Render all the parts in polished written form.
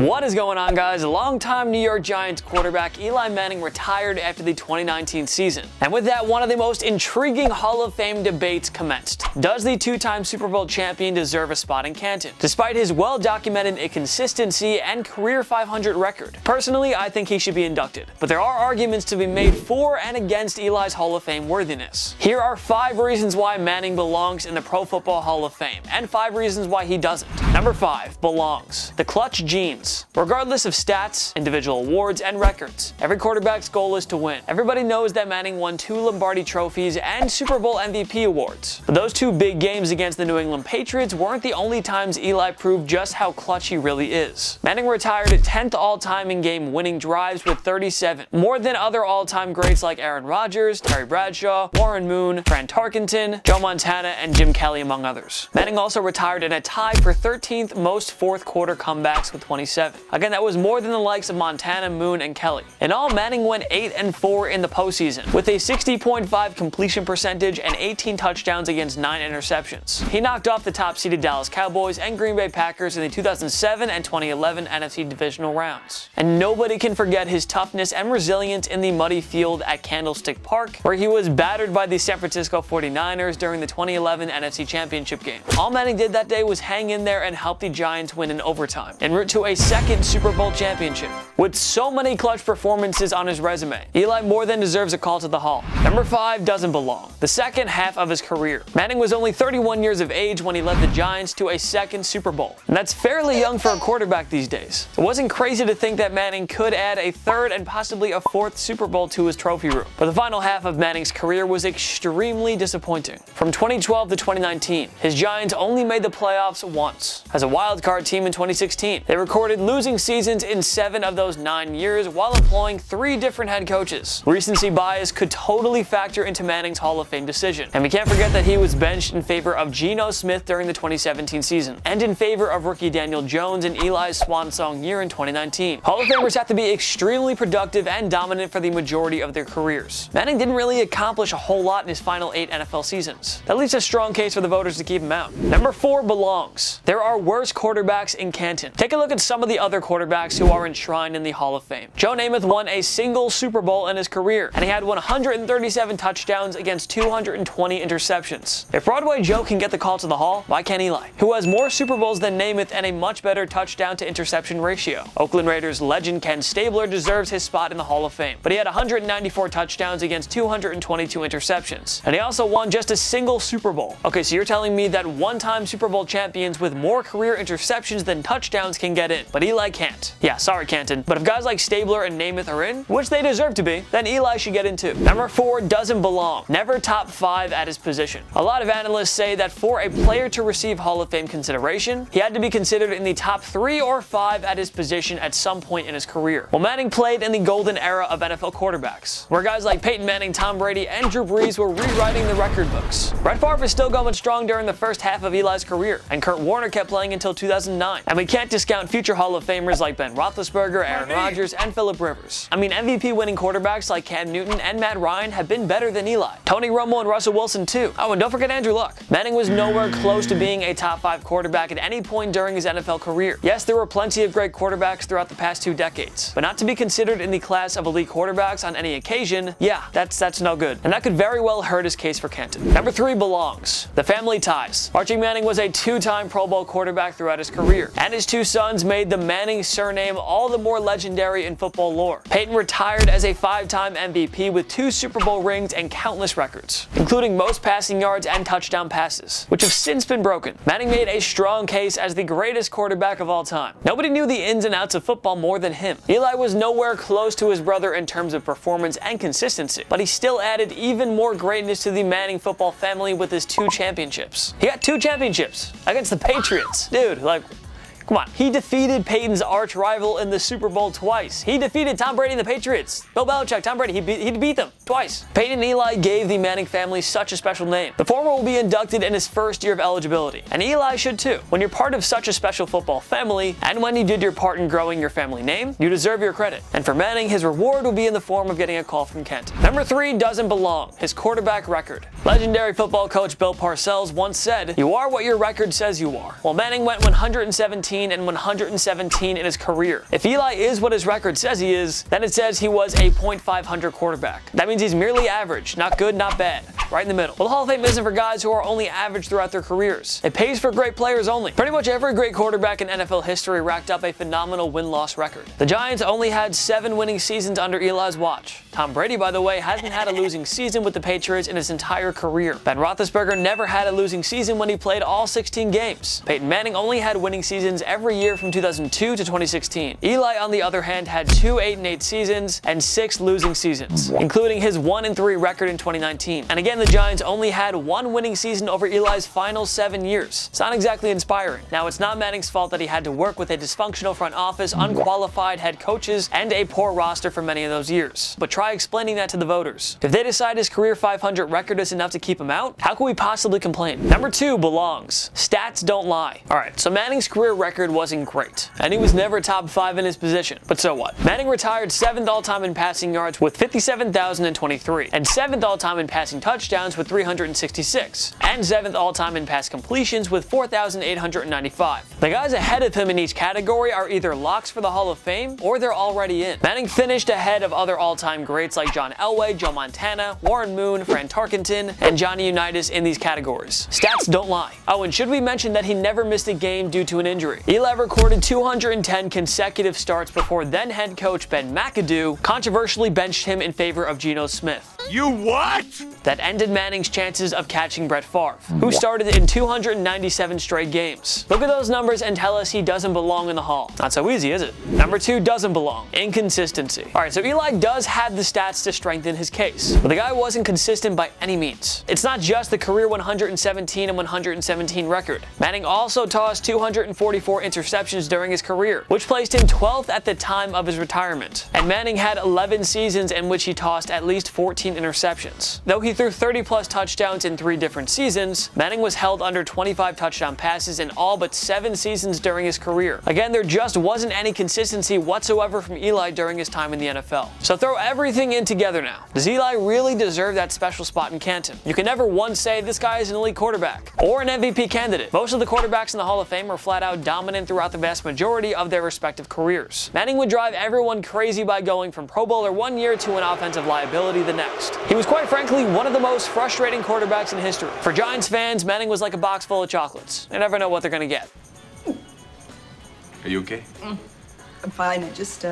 What is going on, guys? Longtime New York Giants quarterback Eli Manning retired after the 2019 season. And with that, one of the most intriguing Hall of Fame debates commenced. Does the two-time Super Bowl champion deserve a spot in Canton, despite his well-documented inconsistency and career 500 record? Personally, I think he should be inducted, but there are arguments to be made for and against Eli's Hall of Fame worthiness. Here are 5 reasons why Manning belongs in the Pro Football Hall of Fame, and 5 reasons why he doesn't. Number 5. Belongs. The clutch genes. Regardless of stats, individual awards, and records, every quarterback's goal is to win. Everybody knows that Manning won 2 Lombardi trophies and Super Bowl MVP awards. But those 2 big games against the New England Patriots weren't the only times Eli proved just how clutch he really is. Manning retired at 10th all-time in game-winning drives with 37, more than other all-time greats like Aaron Rodgers, Terry Bradshaw, Warren Moon, Fran Tarkenton, Joe Montana, and Jim Kelly, among others. Manning also retired in a tie for 13th most fourth-quarter comebacks with 27. Again, that was more than the likes of Montana, Moon, and Kelly. In all, Manning went 8-4 in the postseason, with a 60.5 completion percentage and 18 touchdowns against 9 interceptions. He knocked off the top-seeded Dallas Cowboys and Green Bay Packers in the 2007 and 2011 NFC divisional rounds. And nobody can forget his toughness and resilience in the muddy field at Candlestick Park, where he was battered by the San Francisco 49ers during the 2011 NFC Championship game. All Manning did that day was hang in there and help the Giants win in overtime, en route to a second Super Bowl championship. With so many clutch performances on his resume, Eli more than deserves a call to the Hall. Number 5. Doesn't belong. The second half of his career. Manning was only 31 years of age when he led the Giants to a second Super Bowl, and that's fairly young for a quarterback these days. It wasn't crazy to think that Manning could add a 3rd and possibly a 4th Super Bowl to his trophy room, but the final half of Manning's career was extremely disappointing. From 2012 to 2019, his Giants only made the playoffs once. As a wildcard team in 2016, they recorded losing seasons in 7 of those 9 years while employing 3 different head coaches. Recency bias could totally factor into Manning's Hall of Fame decision, and we can't forget that he was benched in favor of Geno Smith during the 2017 season, and in favor of rookie Daniel Jones in Eli's swan song year in 2019. Hall of Famers have to be extremely productive and dominant for the majority of their careers. Manning didn't really accomplish a whole lot in his final 8 NFL seasons. That leaves a strong case for the voters to keep him out. Number 4. Belongs. There are worse quarterbacks in Canton. Take a look at some of the other quarterbacks who are enshrined in the Hall of Fame. Joe Namath won a single Super Bowl in his career, and he had 137 touchdowns against 220 interceptions. If Broadway Joe can get the call to the Hall, why can't Eli, who has more Super Bowls than Namath and a much better touchdown to interception ratio? Oakland Raiders legend Ken Stabler deserves his spot in the Hall of Fame, but he had 194 touchdowns against 222 interceptions, and he also won just a single Super Bowl. Okay, so you're telling me that one-time Super Bowl champions with more career interceptions than touchdowns can get in, but Eli can't. Yeah, sorry Canton, but if guys like Stabler and Namath are in, which they deserve to be, then Eli should get in too. Number 4. Doesn't belong. Never top 5 at his position. A lot of analysts say that for a player to receive Hall of Fame consideration, he had to be considered in the top 3 or 5 at his position at some point in his career. Well, Manning played in the golden era of NFL quarterbacks, where guys like Peyton Manning, Tom Brady, and Drew Brees were rewriting the record books. Brett Favre is still going strong during the first half of Eli's career, and Kurt Warner kept playing until 2009. And we can't discount future Hall of Famers like Ben Roethlisberger, Aaron Rodgers, and Phillip Rivers. I mean, MVP-winning quarterbacks like Cam Newton and Matt Ryan have been better than Eli. Tony Romo and Russell Wilson too. Oh, and don't forget Andrew Luck. Manning was nowhere close to being a top 5 quarterback at any point during his NFL career. Yes, there were plenty of great quarterbacks throughout the past 2 decades, but not to be considered in the class of elite quarterbacks on any occasion, yeah, that's no good. And that could very well hurt his case for Canton. Number 3. Belongs. The family ties. Archie Manning was a 2-time Pro Bowl quarterback throughout his career, and his 2 sons made the Manning surname all the more legendary in football lore. Peyton retired as a 5-time MVP with 2 Super Bowl rings and countless records, including most passing yards and touchdown passes, which have since been broken. Manning made a strong case as the greatest quarterback of all time. Nobody knew the ins and outs of football more than him. Eli was nowhere close to his brother in terms of performance and consistency, but he still added even more greatness to the Manning football family with his 2 championships. He got 2 championships against the Patriots. Dude, like, come on. He defeated Peyton's arch rival in the Super Bowl twice. He defeated Tom Brady and the Patriots. Bill Belichick, Tom Brady, he beat them twice. Peyton and Eli gave the Manning family such a special name. The former will be inducted in his first year of eligibility, and Eli should too. When you're part of such a special football family, and when you did your part in growing your family name, you deserve your credit. And for Manning, his reward will be in the form of getting a call from Kent. Number 3. Doesn't belong. His quarterback record. Legendary football coach Bill Parcells once said, "You are what your record says you are." Well, Manning went 117 114 and 117 in his career. If Eli is what his record says he is, then it says he was a .500 quarterback. That means he's merely average, not good, not bad, right in the middle. Well, the Hall of Fame isn't for guys who are only average throughout their careers. It pays for great players only. Pretty much every great quarterback in NFL history racked up a phenomenal win-loss record. The Giants only had 7 winning seasons under Eli's watch. Tom Brady, by the way, hasn't had a losing season with the Patriots in his entire career. Ben Roethlisberger never had a losing season when he played all 16 games. Peyton Manning only had winning seasons every year from 2002 to 2016. Eli, on the other hand, had 2 8-8 seasons and 6 losing seasons, including his 1-3 record in 2019. And again, the Giants only had 1 winning season over Eli's final 7 years. It's not exactly inspiring. Now, it's not Manning's fault that he had to work with a dysfunctional front office, unqualified head coaches, and a poor roster for many of those years. But try explaining that to the voters. If they decide his career 500 record is enough to keep him out, how can we possibly complain? Number 2, belongs. Stats don't lie. Alright, so Manning's career record wasn't great, and he was never top 5 in his position. But so what? Manning retired 7th all-time in passing yards with 57,023, and 7th all-time in passing touchdowns with 366, and 7th all-time in pass completions with 4,895. The guys ahead of him in each category are either locks for the Hall of Fame, or they're already in. Manning finished ahead of other all-time greats like John Elway, Joe Montana, Warren Moon, Fran Tarkenton, and Johnny Unitas in these categories. Stats don't lie. Oh, and should we mention that he never missed a game due to an injury? Eli recorded 210 consecutive starts before then head coach Ben McAdoo controversially benched him in favor of Geno Smith. You what? That ended Manning's chances of catching Brett Favre, who started in 297 straight games. Look at those numbers and tell us he doesn't belong in the Hall. Not so easy, is it? Number 2, doesn't belong. Inconsistency. Alright, so Eli does have the stats to strengthen his case, but the guy wasn't consistent by any means. It's not just the career 117 and 117 record. Manning also tossed 244 interceptions during his career, which placed him 12th at the time of his retirement. And Manning had 11 seasons in which he tossed at least 14 interceptions. Though he threw 30+ touchdowns in 3 different seasons, Manning was held under 25 touchdown passes in all but 7 seasons during his career. Again, there just wasn't any consistency whatsoever from Eli during his time in the NFL. So throw everything in together now. Does Eli really deserve that special spot in Canton? You can never once say this guy is an elite quarterback or an MVP candidate. Most of the quarterbacks in the Hall of Fame are flat out dominant throughout the vast majority of their respective careers. Manning would drive everyone crazy by going from Pro Bowler one year to an offensive liability the next. He was quite frankly one of the most frustrating quarterbacks in history. For Giants fans, Manning was like a box full of chocolates. They never know what they're gonna get. Are you okay? I'm fine. I just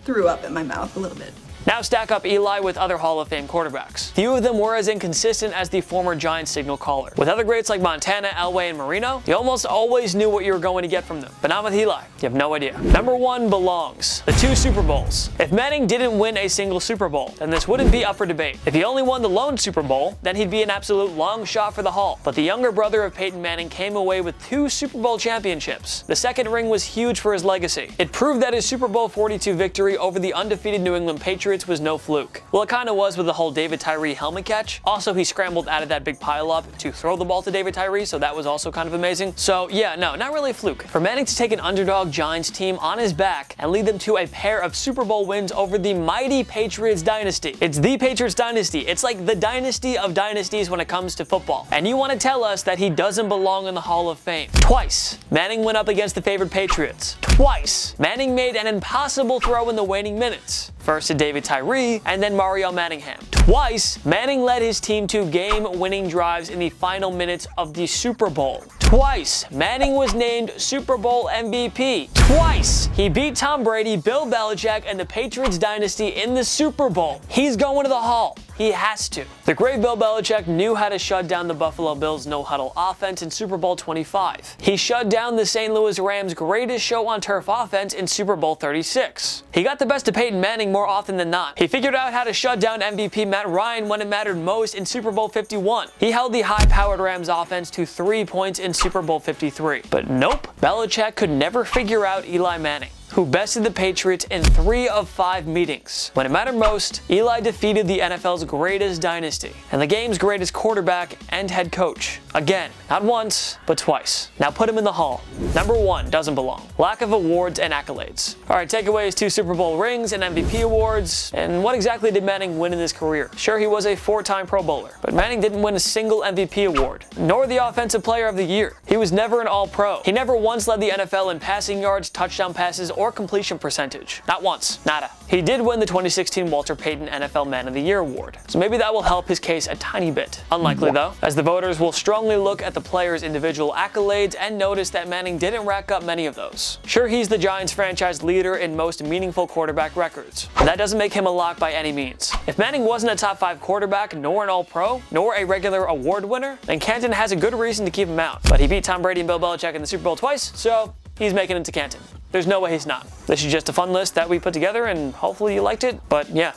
threw up in my mouth a little bit. Now stack up Eli with other Hall of Fame quarterbacks. Few of them were as inconsistent as the former Giants signal caller. With other greats like Montana, Elway, and Marino, you almost always knew what you were going to get from them. But not with Eli. You have no idea. Number 1, belongs. The 2 Super Bowls. If Manning didn't win a single Super Bowl, then this wouldn't be up for debate. If he only won the lone Super Bowl, then he'd be an absolute long shot for the Hall. But the younger brother of Peyton Manning came away with 2 Super Bowl championships. The second ring was huge for his legacy. It proved that his Super Bowl 42 victory over the undefeated New England Patriots was no fluke. Well, it kind of was with the whole David Tyree helmet catch. Also, he scrambled out of that big pileup to throw the ball to David Tyree, so that was also kind of amazing. So yeah, no, not really a fluke. For Manning to take an underdog Giants team on his back and lead them to a pair of Super Bowl wins over the mighty Patriots dynasty. It's the Patriots dynasty. It's like the dynasty of dynasties when it comes to football. And you want to tell us that he doesn't belong in the Hall of Fame. Twice, Manning went up against the favored Patriots. Twice, Manning made an impossible throw in the waning minutes. First to David Tyree, and then Mario Manningham. Twice, Manning led his team to game-winning drives in the final minutes of the Super Bowl. Twice, Manning was named Super Bowl MVP. Twice, he beat Tom Brady, Bill Belichick, and the Patriots dynasty in the Super Bowl. He's going to the Hall. He has to. The great Bill Belichick knew how to shut down the Buffalo Bills' no-huddle offense in Super Bowl 25. He shut down the St. Louis Rams' greatest show on turf offense in Super Bowl 36. He got the best of Peyton Manning more often than not. He figured out how to shut down MVP Matt Ryan when it mattered most in Super Bowl 51. He held the high-powered Rams offense to 3 points in Super Bowl 53. But nope, Belichick could never figure out Eli Manning, who bested the Patriots in 3 of 5 meetings. When it mattered most, Eli defeated the NFL's greatest dynasty and the game's greatest quarterback and head coach Again, not once, but twice. Now put him in the Hall. Number 1, doesn't belong. Lack of awards and accolades. Alright, takeaways: 2 Super Bowl rings and MVP awards. And what exactly did Manning win in his career? Sure, he was a 4-time Pro Bowler, but Manning didn't win a single MVP award, nor the Offensive Player of the Year. He was never an All-Pro. He never once led the NFL in passing yards, touchdown passes, or completion percentage. Not once. Nada. He did win the 2016 Walter Payton NFL Man of the Year award, so maybe that will help his case a tiny bit. Unlikely though, as the voters will strongly look at the player's individual accolades and notice that Manning didn't rack up many of those. Sure, he's the Giants franchise leader in most meaningful quarterback records, but that doesn't make him a lock by any means. If Manning wasn't a top 5 quarterback, nor an All-Pro, nor a regular award winner, then Canton has a good reason to keep him out. But he beat Tom Brady and Bill Belichick in the Super Bowl twice, so he's making it to Canton. There's no way he's not. This is just a fun list that we put together, and hopefully you liked it, but yeah.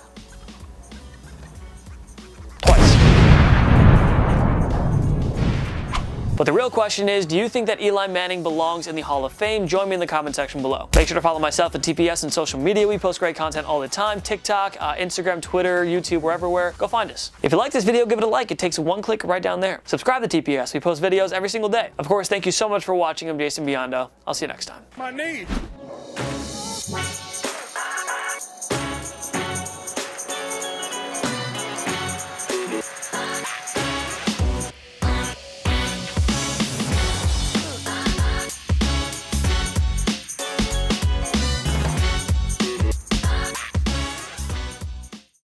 Twice. But the real question is, do you think that Eli Manning belongs in the Hall of Fame? Join me in the comment section below. Make sure to follow myself at TPS on social media. We post great content all the time. TikTok, Instagram, Twitter, YouTube, we're everywhere. Go find us. If you like this video, give it a like. It takes 1 click right down there. Subscribe to TPS. We post videos every single day. Of course, thank you so much for watching. I'm Jason Biondo. I'll see you next time. My knee.